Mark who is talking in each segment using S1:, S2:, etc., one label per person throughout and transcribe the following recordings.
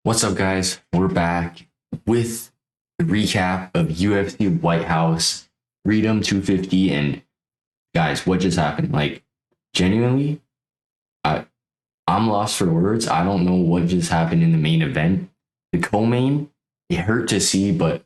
S1: What's up, guys? We're back with the recap of UFC White House Freedom 250. And guys, what just happened? Like, genuinely, I I'm lost for words. I don't know what just happened in the main event. The co-main, it hurt to see, but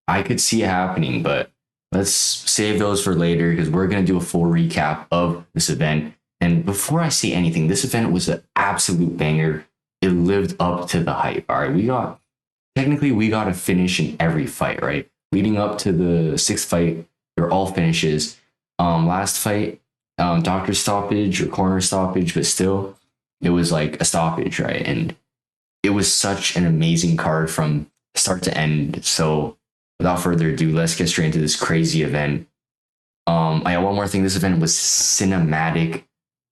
S1: I could see it happening. But let's save those for later because we're gonna do a full recap of this event. And before I say anything, this event was an absolute banger. It lived up to the hype. All right, we got a finish in every fight, right? Leading up to the sixth fight, they're all finishes. Last fight, doctor stoppage or corner stoppage, but still, it was like a stoppage, right? And it was such an amazing card from start to end. So, without further ado, let's get straight into this crazy event. I got one more thing. This event was cinematic.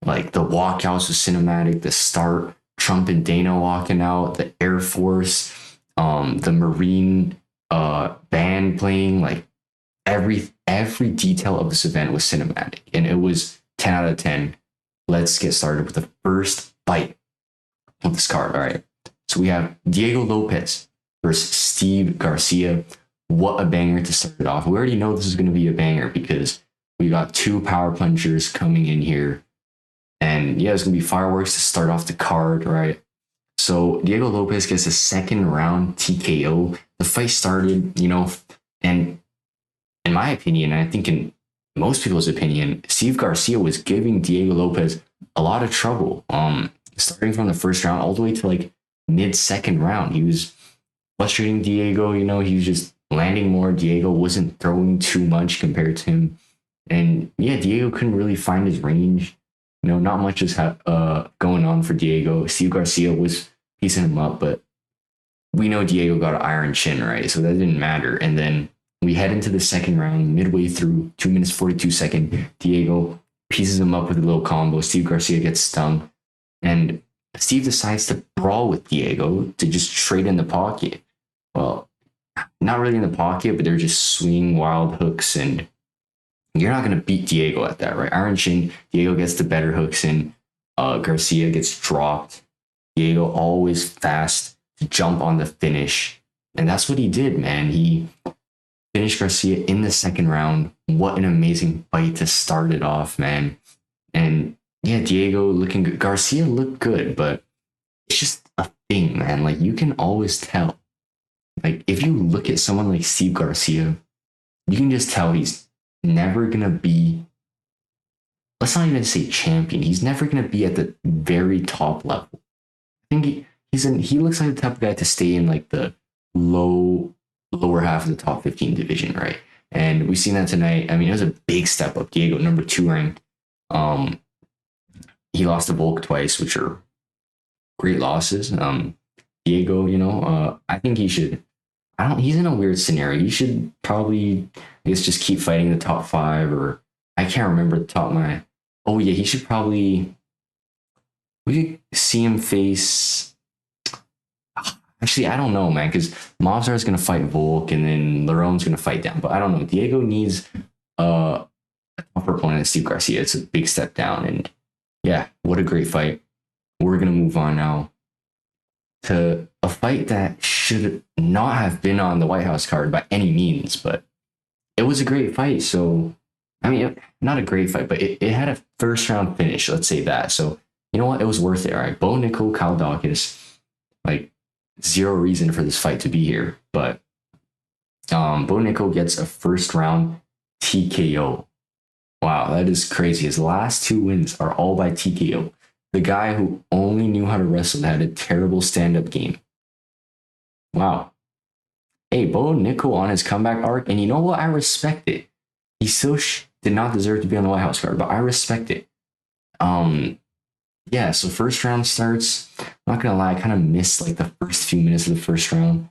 S1: Like the walkouts was cinematic. The start, Trump and Dana walking out, the Air Force, the Marine band playing, like every detail of this event was cinematic, and it was 10 out of 10. Let's get started with the first fight of this card. All right, so we have Diego Lopez versus Steve Garcia. What a banger to start it off. We already know this is going to be a banger because we got two power punchers coming in here, and yeah, it's going to be fireworks to start off the card, right? So Diego Lopez gets a second round TKO. The fight started, and in my opinion, I think in most people's opinion, Steve Garcia was giving Diego Lopez a lot of trouble. Starting from the first round all the way to like mid second round, he was frustrating Diego. He was just landing more. Diego wasn't throwing too much compared to him, and yeah, Diego couldn't really find his range. Not much is going on for Diego. Steve Garcia was piecing him up, but we know Diego got an iron chin, right? So that didn't matter. And then we head into the second round, midway through, 2 minutes 42 seconds. Diego pieces him up with a little combo. Steve Garcia gets stung, and Steve decides to brawl with Diego to just trade in the pocket. Well, not really in the pocket, but they're just swinging wild hooks, and you're not going to beat Diego at that, right? Iron Chin, Diego gets the better hooks in. Garcia gets dropped. Diego always fast to jump on the finish. And that's what he did, man. He finished Garcia in the second round. What an amazing fight to start it off, man. And yeah, Diego looking good. Garcia looked good, but it's just a thing, man. Like, you can always tell. Like, if you look at someone like Steve Garcia, you can just tell he's never going to be, let's not even say champion. He's never going to be at the very top level. I think he looks like the type of guy to stay in like the lower half of the top 15 division, right? And we've seen that tonight. I mean, it was a big step up. Diego, number 2 ranked. He lost to Volk twice, which are great losses. Diego, I think he should. He's in a weird scenario. He should probably, I guess, just keep fighting the top 5, or I can't remember the top of my. Oh yeah, he should probably. We could see him face. Actually, I don't know, man, because Mobstar is going to fight Volk, and then Larone's going to fight down. But I don't know. Diego needs a tougher opponent than Steve Garcia. It's a big step down, and yeah, what a great fight. We're going to move on now to a fight that should not have been on the White House card by any means, but it was a great fight. So, I mean, not a great fight, but it had a first round finish, let's say that. So, you know what? It was worth it, all right? Bo Nickel, Kyle Dawkins, like, zero reason for this fight to be here. But Bo Nickel gets a first round TKO. Wow, that is crazy. His last 2 wins are all by TKO. The guy who only knew how to wrestle had a terrible stand-up game. Wow. Hey, Bo Nickel on his comeback arc, and you know what? I respect it. He still did not deserve to be on the White House card, but I respect it. Yeah, so first round starts. I'm not gonna lie, I kind of missed like the first few minutes of the first round,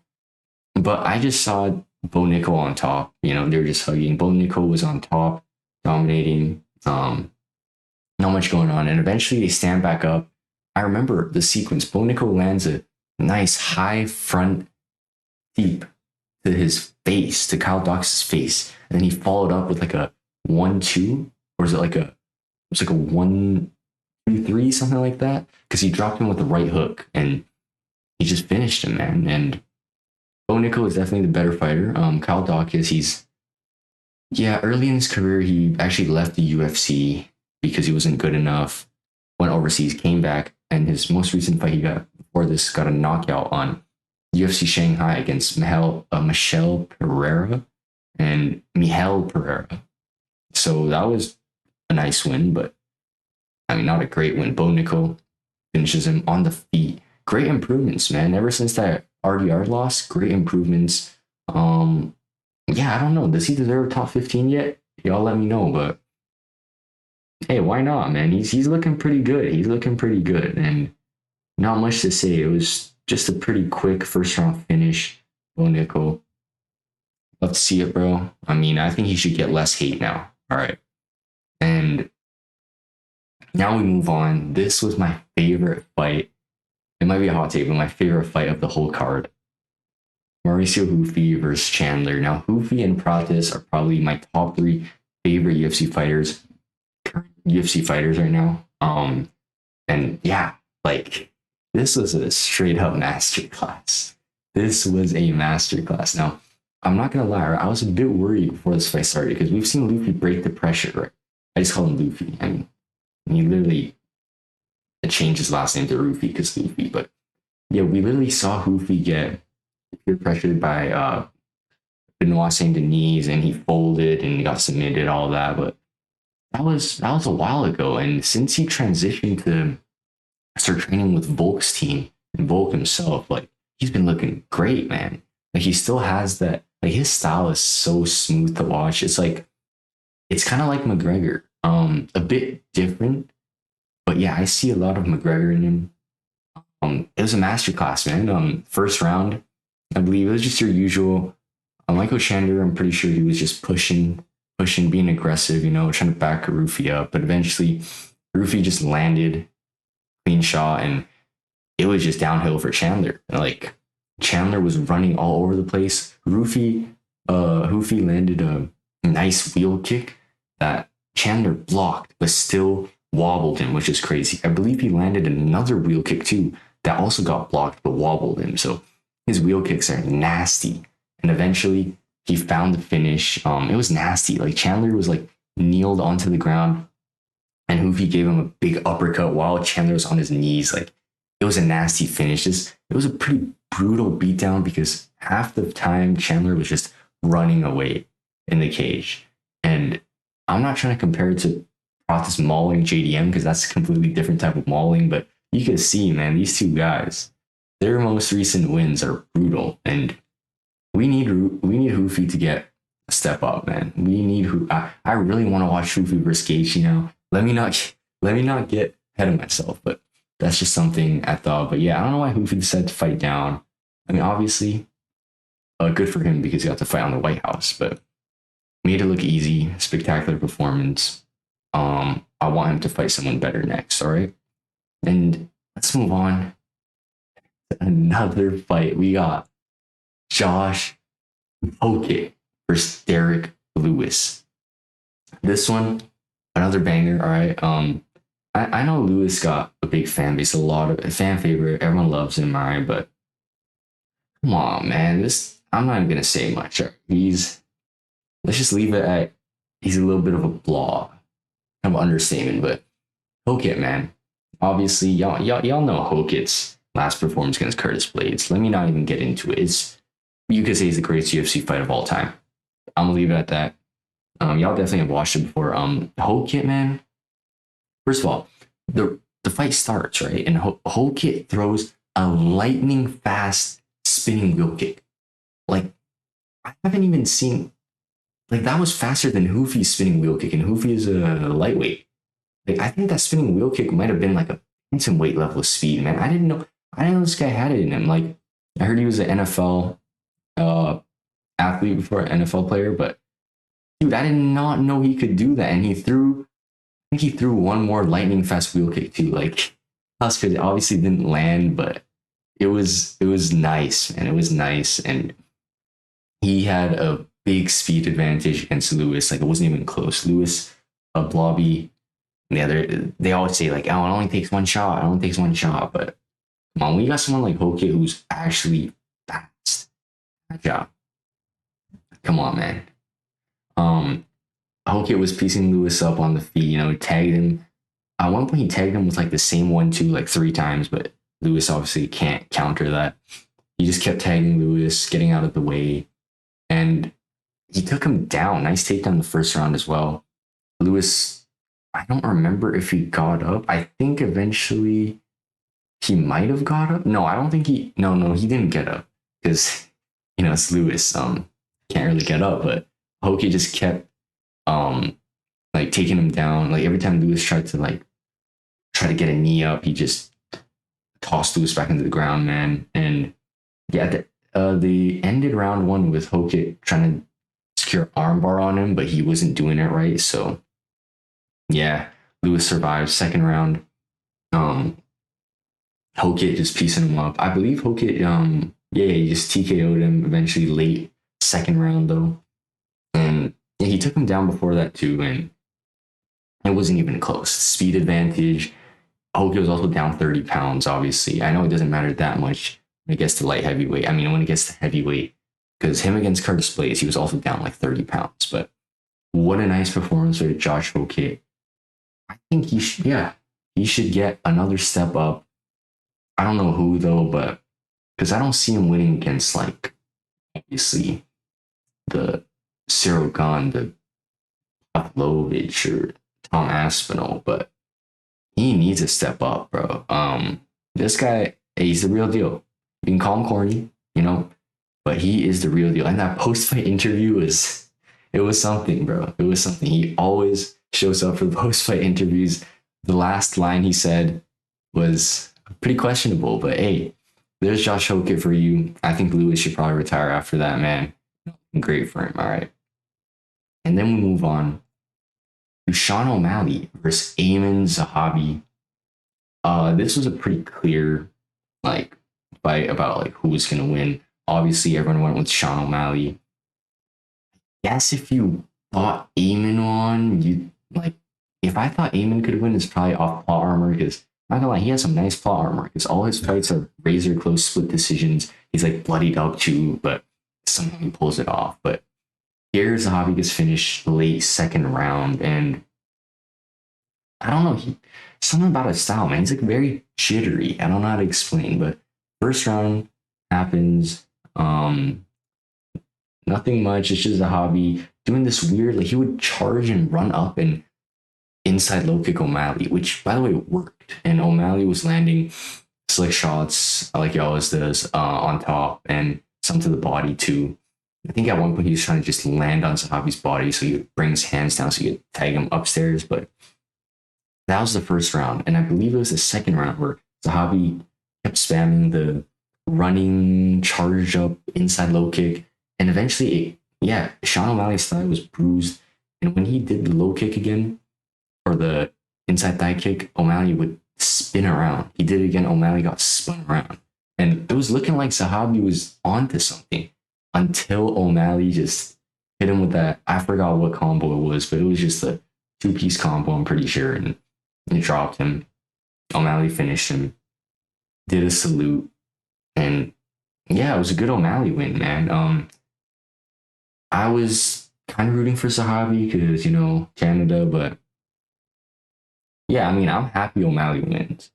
S1: but I just saw Bo Nickel on top. They were just hugging. Bo Nickel was on top, dominating. Not much going on, and eventually they stand back up. I remember the sequence. Bo Nickel lands a nice high front deep to his face, to Kyle Dawkins' face, and then he followed up with like a 1-2, or is it like a? It's like a 1-2-3, something like that, because he dropped him with the right hook, and he just finished him, man. And Bo Nickel is definitely the better fighter. Kyle Dawkins, early in his career, he actually left the UFC because he wasn't good enough. Went overseas, came back, and his most recent fight he got before this got a knockout on UFC Shanghai against Michelle Pereira and Michel Pereira. So that was a nice win, but I mean, not a great win. Bo Nickel finishes him on the feet. Great improvements, man. Ever since that RDR loss, great improvements. Yeah, I don't know. Does he deserve top 15 yet? Y'all let me know. But hey, why not, man? He's looking pretty good. He's looking pretty good, and not much to say. It was just a pretty quick first round finish. Bo Nickel. Love to see it, bro. I mean, I think he should get less hate now. All right. And now we move on. This was my favorite fight. It might be a hot take, but my favorite fight of the whole card. Mauricio Hoofy versus Chandler. Now, Hoofy and Pratis are probably my top 3 favorite UFC fighters. Current UFC fighters right now. And yeah, like this was a straight up masterclass. This was a masterclass. Now, I'm not gonna lie, I was a bit worried before this fight started because we've seen Luffy break the pressure, right? I just call him Luffy. I mean, he literally changed his last name to Rufy because Luffy. But yeah, we literally saw Hoofy get peer pressured by Benoit Saint Denis, and he folded and he got submitted, all that. But that was a while ago, and since he transitioned to start training with Volk's team and Volk himself, like he's been looking great, man. Like he still has that. Like his style is so smooth to watch. It's like it's kind of like McGregor, a bit different, but yeah, I see a lot of McGregor in him. It was a masterclass, man. First round, I believe it was just your usual. Michael Chandler, I'm pretty sure he was just pushing, being aggressive, trying to back Rufy up. But eventually, Rufy just landed clean shot, and it was just downhill for Chandler. Like Chandler was running all over the place. Hoofy landed a nice wheel kick that Chandler blocked, but still wobbled him, which is crazy. I believe he landed another wheel kick too that also got blocked but wobbled him. So his wheel kicks are nasty. And eventually he found the finish. It was nasty. Like Chandler was like kneeled onto the ground, and Hoofy gave him a big uppercut while Chandler was on his knees. Like it was a nasty finish. It was a pretty brutal beatdown because half the time Chandler was just running away in the cage. And I'm not trying to compare it to Pratis mauling JDM because that's a completely different type of mauling, but you can see, man, these two guys, their most recent wins are brutal, and we need Hoofy to get a step up, man. We need I really want to watch Hoofy versus Gaethje now. Let me not get ahead of myself, but that's just something I thought. But yeah, I don't know why Hoofy decided to fight down. I mean, obviously, good for him because he got to fight on the White House, but made it look easy. Spectacular performance. I want him to fight someone better next. All right, and let's move on to another fight. We got Josh Hokit versus Derek Lewis. This one, another banger. All right. I know Lewis got a big fan base, a fan favorite. Everyone loves him, all right. But come on, man. I'm not even gonna say much. Let's just leave it at he's a little bit of a blob. Kind of understatement, but Hokit, man. Obviously, y'all know Hokit's last performance against Curtis Blades. Let me not even get into it. You could say it's the greatest UFC fight of all time. I'm gonna leave it at that. Y'all definitely have watched it before. Hokit, man. First of all, the fight starts, right? And Hokit throws a lightning fast spinning wheel kick. Like, I haven't even seen, like, that was faster than Hoofy's spinning wheel kick, and Hoofy is a lightweight. Like, I think that spinning wheel kick might have been like a weight level of speed, man. I didn't know this guy had it in him. Like, I heard he was an NFL athlete before, an NFL player, but dude, I did not know he could do that. And I think he threw one more lightning fast wheel kick too. Like, Husker obviously didn't land, but it was nice, and it was nice. And he had a big speed advantage against Lewis. Like, it wasn't even close. Lewis, Blobby, they always say like, oh, it only takes one shot. But Come on, when you got someone like Hoke who's actually fast, agile. Come on, man. Um, Hoke was piecing Lewis up on the feet, tagged him. At one point, he tagged him with like the same 1-2 like 3 times, but Lewis obviously can't counter that. He just kept tagging Lewis, getting out of the way, and he took him down. Nice takedown the first round as well. Lewis, I don't remember if he got up. I think eventually he might have got up. No, I don't think he. No, he didn't get up because it's Lewis. Can't really get up, but Hoke just kept like taking him down. Like every time Lewis tried to like try to get a knee up, he just tossed Lewis back into the ground, man. And yeah, they ended round 1 with Hoke trying to secure armbar on him, but he wasn't doing it right. So yeah, Lewis survived. Second round, Hoke just piecing him up. I believe Hoke, he just TKO'd him eventually late second round though, and yeah, he took him down before that too, and it wasn't even close. Speed advantage. Hoke was also down 30 pounds. Obviously, I know it doesn't matter that much when it gets to light heavyweight. I mean, when it gets to heavyweight, because him against Curtis Blaze, he was also down like 30 pounds. But what a nice performance with Josh Hoke. I think he should get another step up. I don't know who though, but because I don't see him winning against like obviously the Cyril Gane, the Pavlovich or Tom Aspinall, but he needs to step up, bro. This guy, he's the real deal. You can call him corny, but he is the real deal. And that post-fight interview was something, bro. It was something. He always shows up for the post-fight interviews. The last line he said was pretty questionable, but hey, there's Josh Hoke for you. I think Lewis should probably retire after that, man. Great for him. All right. And then we move on to Sean O'Malley versus Ayman Zahabi. This was a pretty clear like fight about like who was gonna win. Obviously, everyone went with Sean O'Malley. Guess if you thought Ayman won, you like if I thought Ayman could win, it's probably off plot armor because I'm not gonna lie, he has some nice plot armor because all his fights are razor close split decisions. He's like bloodied up too, but somehow he pulls it off. But here Zahabi gets finished late second round, and I don't know, something about his style, man. He's like very jittery. I don't know how to explain, but first round happens. Nothing much. It's just Zahabi doing this weird, like he would charge and run up and inside low kick O'Malley, which by the way worked. And O'Malley was landing slick shots like he always does on top and some to the body too. I think at one point he was trying to just land on Zahabi's body so he would bring his hands down so he could tag him upstairs. But that was the first round. And I believe it was the second round where Zahabi kept spamming the running charge up inside low kick. And eventually, Sean O'Malley's thigh was bruised. And when he did the low kick again, or the inside thigh kick, O'Malley would spin around. He did it again, O'Malley got spun around. And it was looking like Zahabi was onto something until O'Malley just hit him with that. I forgot what combo it was, but it was just a 2-piece combo, I'm pretty sure. And it dropped him. O'Malley finished him, did a salute. And yeah, it was a good O'Malley win, man. I was kind of rooting for Zahabi because, Canada, but yeah, I mean, I'm happy O'Malley wins.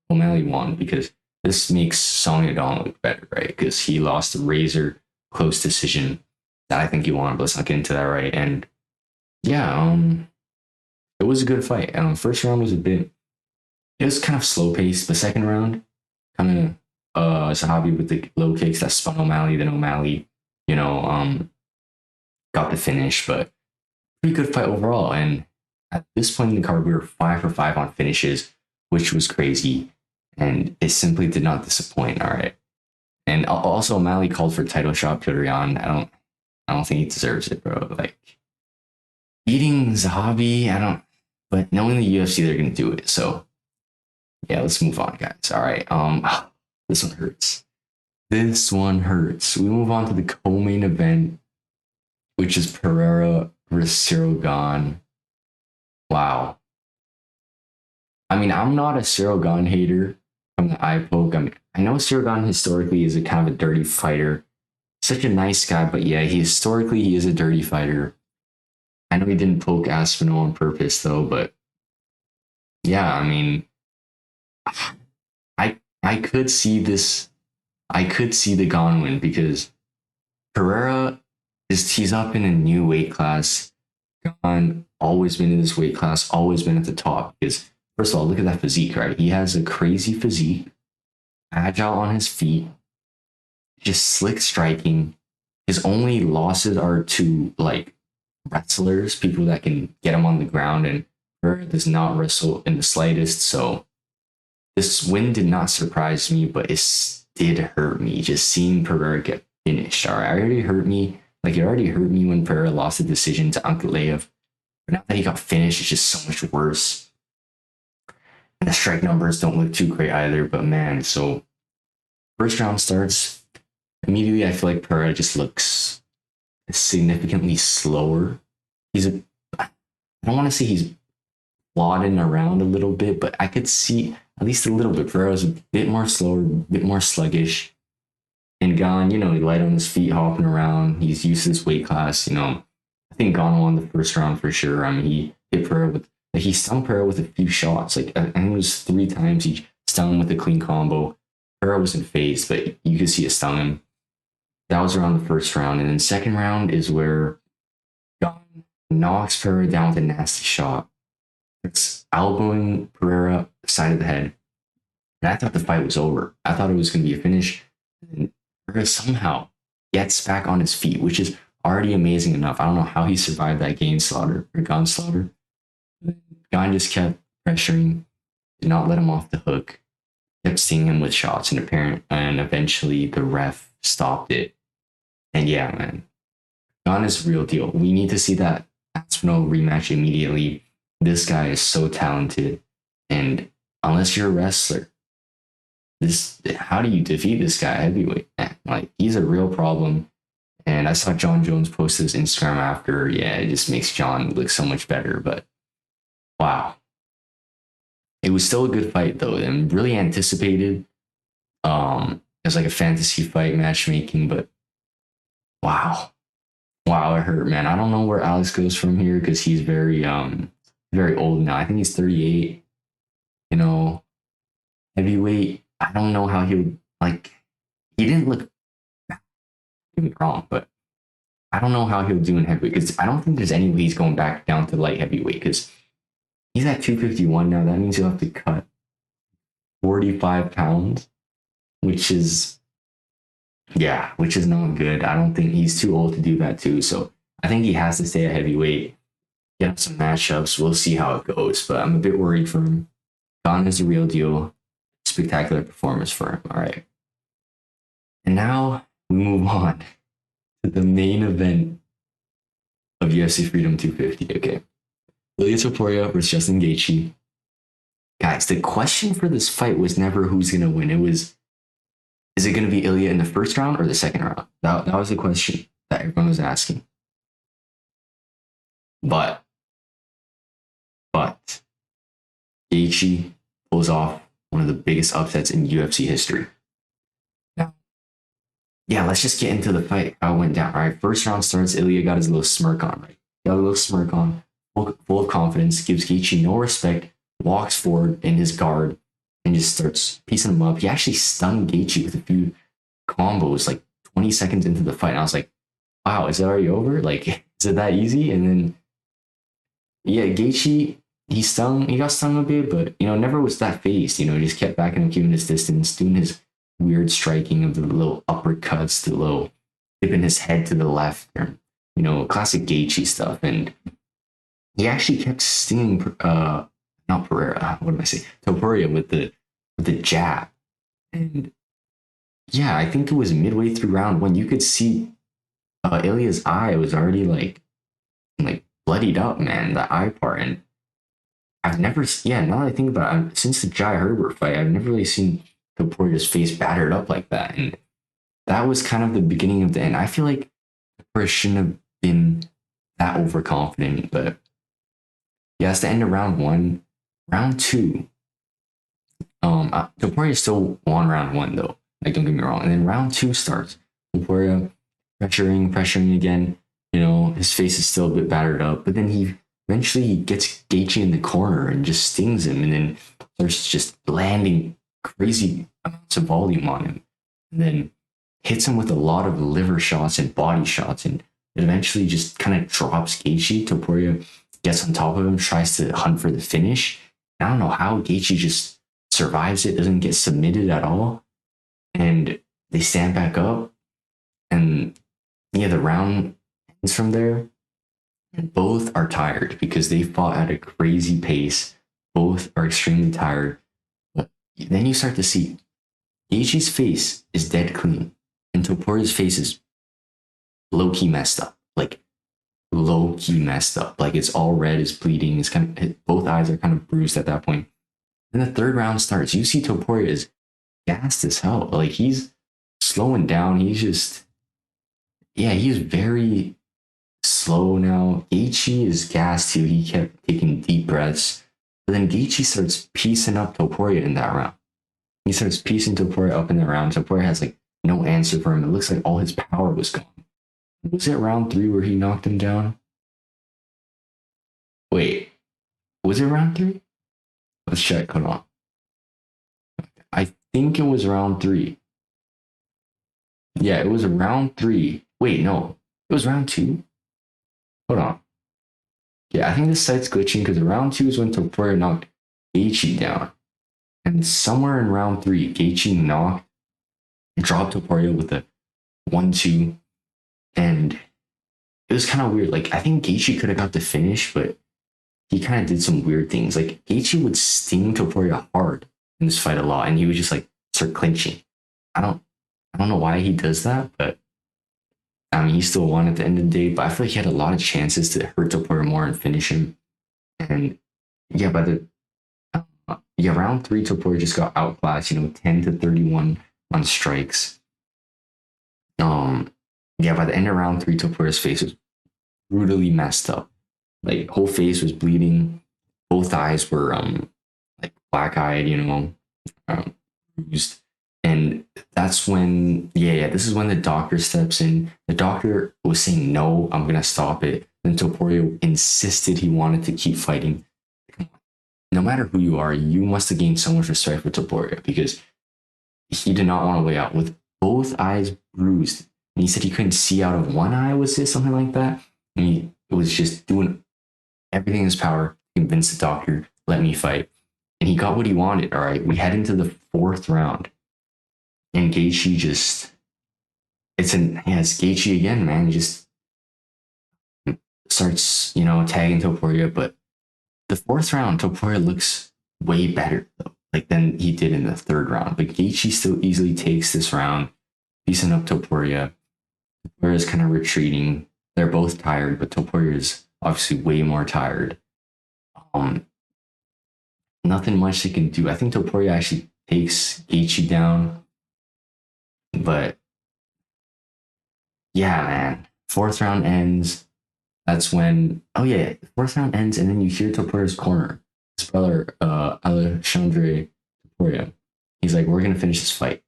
S1: O'Malley won because this makes Song Yadong look better, right? Because he lost a razor close decision that I think he won, but let's not get into that, right? And yeah, it was a good fight. First round was it was kind of slow paced. The second round, kind of Zahabi with the low kicks that spun O'Malley, then O'Malley, got the finish, but pretty good fight overall. And at this point in the card, we were 5 for 5 on finishes, which was crazy. And it simply did not disappoint. All right. And also O'Malley called for title shot Petr Yan. I don't think he deserves it, bro. Like beating Zahabi, but knowing the UFC, they're gonna do it. So yeah, let's move on, guys. All right. This one hurts. This one hurts. We move on to the co-main event, which is Pereira versus Cyril Gane. Wow. I mean, I'm not a Cyril Gane hater, from the eye poke. I mean, I know Sirgan historically is a kind of a dirty fighter. Such a nice guy, but yeah, he is a dirty fighter. I know he didn't poke Aspinall on purpose though, but yeah, I mean, I could see this. I could see the Gon win because Pereira he's up in a new weight class. Gon always been in this weight class, always been at the top. Because first of all, look at that physique, right? He has a crazy physique, agile on his feet, just slick striking. His only losses are to like wrestlers, people that can get him on the ground, and Pereira does not wrestle in the slightest. So this win did not surprise me, but it did hurt me just seeing Pereira get finished. All right, it already hurt me when Pereira lost the decision to Ankalaev. But now that he got finished, it's just so much worse. And the strike numbers don't look too great either. But man, so first round starts. Immediately, I feel like Pereira just looks significantly slower. I don't want to say he's plodding around a little bit, but I could see at least a little bit. Pereira's a bit more slower, a bit more sluggish. And Gon, he light on his feet, hopping around. He's used to this weight class. I think Gon won the first round for sure. I mean, he hit Pereira he stung Pereira with a few shots. Like, I think it was 3 times he stung him with a clean combo. Pereira wasn't phased, but you could see it stung him. That was around the first round. And then second round is where Gon knocks Pereira down with a nasty shot. It's elbowing Pereira side of the head. And I thought the fight was over. I thought it was going to be a finish. And Pereira somehow gets back on his feet, which is already amazing enough. I don't know how he survived that Gon slaughter. Gon just kept pressuring, did not let him off the hook, kept stinging him with shots, and eventually the ref stopped it. And yeah, man, Gon is a real deal. We need to see that Aspinall rematch immediately. This guy is so talented, and unless you're a wrestler, how do you defeat this guy heavyweight? Like, he's a real problem. And I saw John Jones post his Instagram after. Yeah, it just makes John look so much better. But wow, it was still a good fight though, and really anticipated. It was like a fantasy fight matchmaking, but wow, it hurt, man. I don't know where Alex goes from here because he's very old now. I think he's 38. Heavyweight. I don't know how he would like. He didn't look. Don't get me wrong, but I don't know how he'll do in heavyweight because I don't think there's any way he's going back down to light heavyweight because he's at 251 now. That means he'll have to cut 45 pounds, which is not good. I don't think he's too old to do that too. So I think he has to stay at heavyweight, get some matchups. We'll see how it goes, but I'm a bit worried for him. Gon is the real deal. Spectacular performance for him. All right. And now we move on to the main event of UFC Freedom 250. Okay. Ilia Topuria versus Justin Gaethje. Guys, the question for this fight was never who's going to win. It was, is it going to be Ilia in the first round or the second round? That was the question that everyone was asking. But Gaethje pulls off one of the biggest upsets in UFC history. Now, yeah, let's just get into the fight. How it went down. All right, first round starts. Ilia got his little smirk on, right? Got a little smirk on, full of confidence, gives Gaethje no respect, walks forward in his guard, and just starts piecing him up. He actually stunned Gaethje with a few combos like 20 seconds into the fight. And I was like, wow, is it already over? Like, is it that easy? And then, yeah, Gaethje, he got stung a bit, but, never was that phased. Just kept backing him, keeping his distance, doing his weird striking of the little uppercuts, the little tipping his head to the left, or, classic Gaethje stuff. And he actually kept stinging, not Pereira, what did I say? Topuria with the jab. And yeah, I think it was midway through round one, you could see Ilia's eye was already like bloodied up, man, the eye part. And I've never, now that I think about it, since the Jai Herbert fight, I've never really seen Topuria's face battered up like that. And that was kind of the beginning of the end. I feel like Topuria shouldn't have been that overconfident, but yeah, it's the end of round one. Round two, Topuria still won round one though. Like, don't get me wrong. And then round two starts. Topuria pressuring again. You know, his face is still a bit battered up, but then he eventually gets Gaethje in the corner and just stings him, and then starts just landing crazy amounts of volume on him, and then hits him with a lot of liver shots and body shots, and it eventually just kind of drops Gaethje. Topuria gets on top of him, tries to hunt for the finish. I don't know how Gaethje just survives it, doesn't get submitted at all, and they stand back up, and yeah, the round ends from there. And both are tired because they fought at a crazy pace. Both are extremely tired. But then you start to see Gaethje's face is dead clean, and Topuria's face is low key messed up. Like low key messed up. Like it's all red, it's bleeding. It's kind of both eyes are kind of bruised at that point. And the third round starts. You see Topuria is gassed as hell. Like he's slowing down. He's just he's very slow now. Gaethje is gassed too. He kept taking deep breaths. But then Gaethje starts piecing up Topuria in that round. He starts piecing Topuria up in the round. Topuria has like no answer for him. It looks like all his power was gone. Was it round 3 where he knocked him down? Wait, was it round 3? Let's check. Hold on. I think it was round 3. Yeah, it was round 3. Wait, no. It was round 2? Hold on. Yeah, I think this site's glitching because round 2 is when Topuria knocked Gaethje down. And somewhere in round 3, Gaethje dropped Topuria with a 1-2. And it was kind of weird. Like, I think Gaethje could have got the finish, but he kind of did some weird things. Like, Gaethje would sting Topuria hard in this fight a lot, and he would just like start clinching. I don't know why he does that, but I mean, he still won at the end of the day. But I feel like he had a lot of chances to hurt Topuria more and finish him. And yeah, by the round 3, Topuria just got outclassed. 10-31 on strikes. By the end of round 3, Topuria's face was brutally messed up. Like, whole face was bleeding. Both eyes were like black-eyed, bruised. And that's when, this is when the doctor steps in. The doctor was saying, no, I'm going to stop it. Then Topuria insisted he wanted to keep fighting. No matter who you are, you must have gained so much respect for Topuria because he did not want to weigh out with both eyes bruised. And he said he couldn't see out of one eye, was it? Something like that. And he was just doing everything in his power to convince the doctor, let me fight. And he got what he wanted, all right? We head into the 4th round. And Gaethje just... It's Gaethje again, man. He just starts, tagging Topuria. But the 4th round, Topuria looks way better, though, like than he did in the 3rd round. But Gaethje still easily takes this round, piecing up Topuria. Topuria is kind of retreating. They're both tired, but Topuria is obviously way more tired. Nothing much they can do. I think Topuria actually takes Gaethje down. But yeah, man. 4th round ends. That's when, the 4th round ends, and then you hear Topuria's corner. His brother, Alexandre Topuria. He's like, we're going to finish this fight.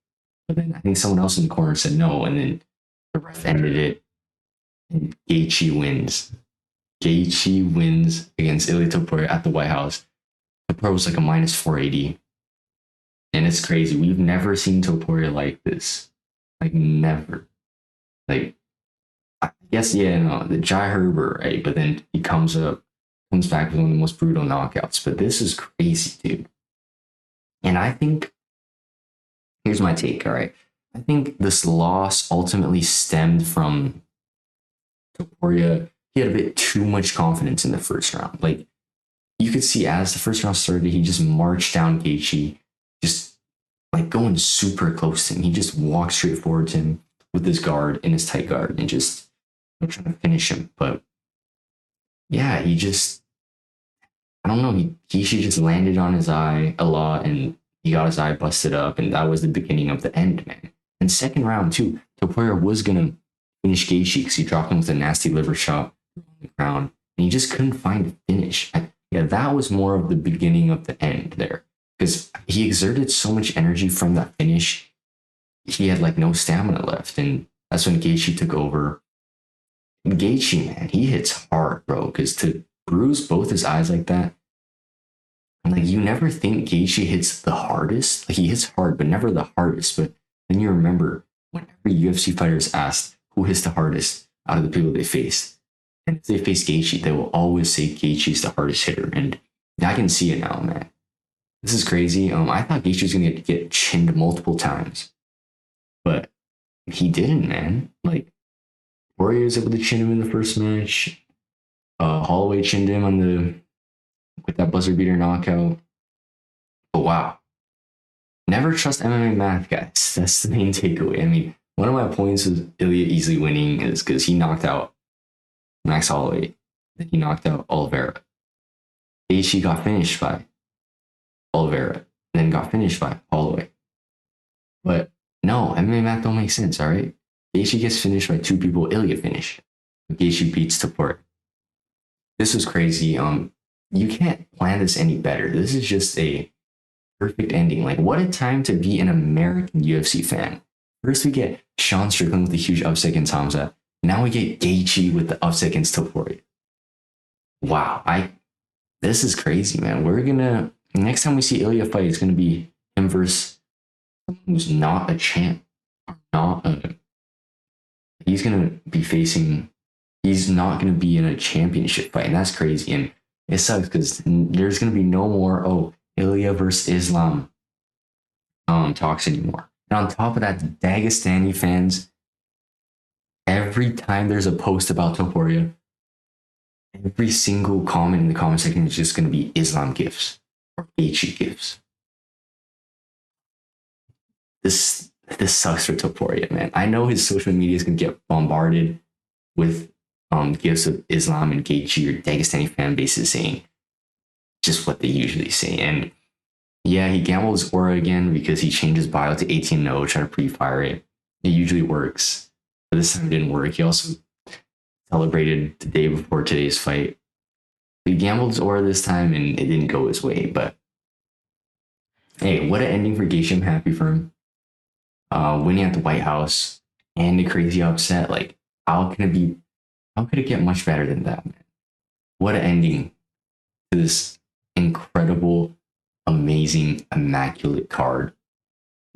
S1: But then I think someone else in the corner said no, and then the ref ended it, and Gaethje wins. Gaethje wins against Ilia Topuria at the White House. Topuria was like a minus 480. And it's crazy. We've never seen Topuria like this. Like, never. Like, I guess, the Jai Herbert, right? But then he comes back with one of the most brutal knockouts. But this is crazy, dude. And I think, here's my take, all right? I think this loss ultimately stemmed from Topuria. He had a bit too much confidence in the 1st round. Like, you could see as the 1st round started, he just marched down Gaethje, just like going super close to him. He just walked straight forward to him with his guard, in his tight guard, and just trying to finish him. But yeah, he just, I don't know, Gaethje just landed on his eye a lot, and he got his eye busted up, and that was the beginning of the end, man. And 2nd round too, Topuria was gonna finish Gaethje because he dropped him with a nasty liver shot on the ground, and he just couldn't find a finish. That was more of the beginning of the end there. because he exerted so much energy from that finish. He had like no stamina left, and that's when Gaethje took over. And Gaethje, man, he hits hard, bro. Because to bruise both his eyes like that, like you never think Gaethje hits the hardest. Like he hits hard, but never the hardest. But then you remember whenever UFC fighters asked who hits the hardest out of the people they faced, and if they face Gaethje, they will always say Gaethje is the hardest hitter, and I can see it now, man. This is crazy. I thought Gaethje was gonna get chinned multiple times, but he didn't, man. Like Poirier was able to chin him in the first match. Holloway chinned him on the with that buzzer beater knockout. But wow, never trust MMA math, guys. That's the main takeaway. I mean, one of my points was Ilya easily winning is because he knocked out Max Holloway, then he knocked out Oliveira. Gaethje got finished by Oliveira, then got finished by Holloway. But no, MMA math don't make sense, all right? Gaethje gets finished by two people, Ilya finished. Gaethje beats Taport. This was crazy. You can't plan this any better. This is just a perfect ending. Like, what a time to be an American UFC fan. First, we get Sean Strickland with a huge upset against Hamza. Now we get Gaethje with the upset against Taport. Wow, this is crazy, man. Next time we see Ilya fight, it's gonna be him versus someone who's not a champ. He's gonna be facing. He's not gonna be in a championship fight, and that's crazy. And it sucks because there's gonna be no more Ilya versus Islam talks anymore. And on top of that, Dagestani fans, every time there's a post about Topuria, every single comment in the comment section is just gonna be Islam gifts or Gaethje gifts. This sucks for Topuria, man. I know his social media is gonna get bombarded with gifts of Islam and Gaethje or Dagestani fan bases saying just what they usually say. And yeah, he gambled his aura again because he changed his bio to 18-0, trying to pre-fire it. It usually works, but this time it didn't work. He also celebrated the day before today's fight. He gambled his aura this time and it didn't go his way. But hey, what an ending for Gaethje. I'm happy for him. Winning at the White House and a crazy upset. Like, how could it get much better than that, man? What an ending to this incredible, amazing, immaculate card.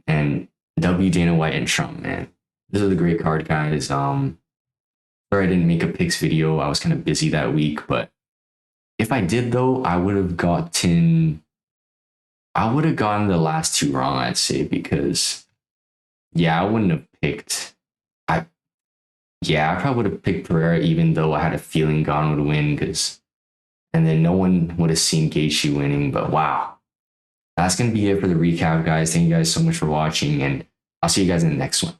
S1: And W Dana White and Trump, man. This is a great card, guys. Sorry I didn't make a picks video. I was kind of busy that week, but if I did though, I would have gotten the last two wrong, I'd say, because I wouldn't have picked. I probably would have picked Pereira, even though I had a feeling Gon would win, and then no one would have seen Gaethje winning. But wow, that's gonna be it for the recap, guys. Thank you guys so much for watching, and I'll see you guys in the next one.